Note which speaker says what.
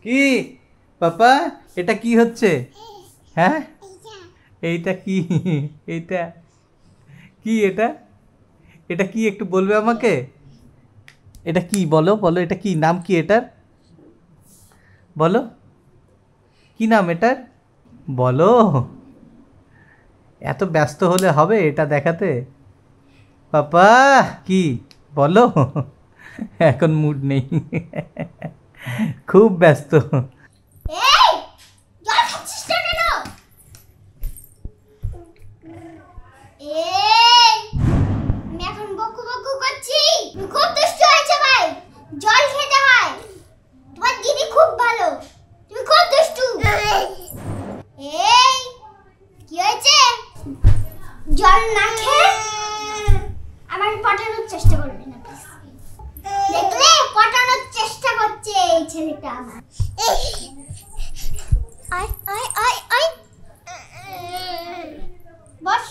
Speaker 1: কি পাপা এটা কি হচ্ছে? হ্যাঁ এইটা কি? এইটা কি? এটা এটা কি একটু বলবে আমাকে? এটা কি বলো বলো, এটা কি নাম কি এটার? বলো কি নাম এটার? বলো। এত ব্যস্ত হলে হবে এটা দেখাতে? পাপা কি বলো? এখন মুড নেই, খুব ব্যস্ত।
Speaker 2: এই জল খাচ্ছিস না কেন? এই আমি এখন বকু বকু করছি। তুমি খুব দুষ্টু হয়েছে ভাই। জল খেতে হয়। তোমার দিদি খুব ভালো, তুমি খুব দুষ্টু। এই কি হয়েছে? জল না খেয়ে আমার পটানোর চেষ্টা করবে না প্লিজ। দেখলে পটানোর চেষ্টা করছে এই ছেলেটা আমার। আয় আয় আয় আয় বস।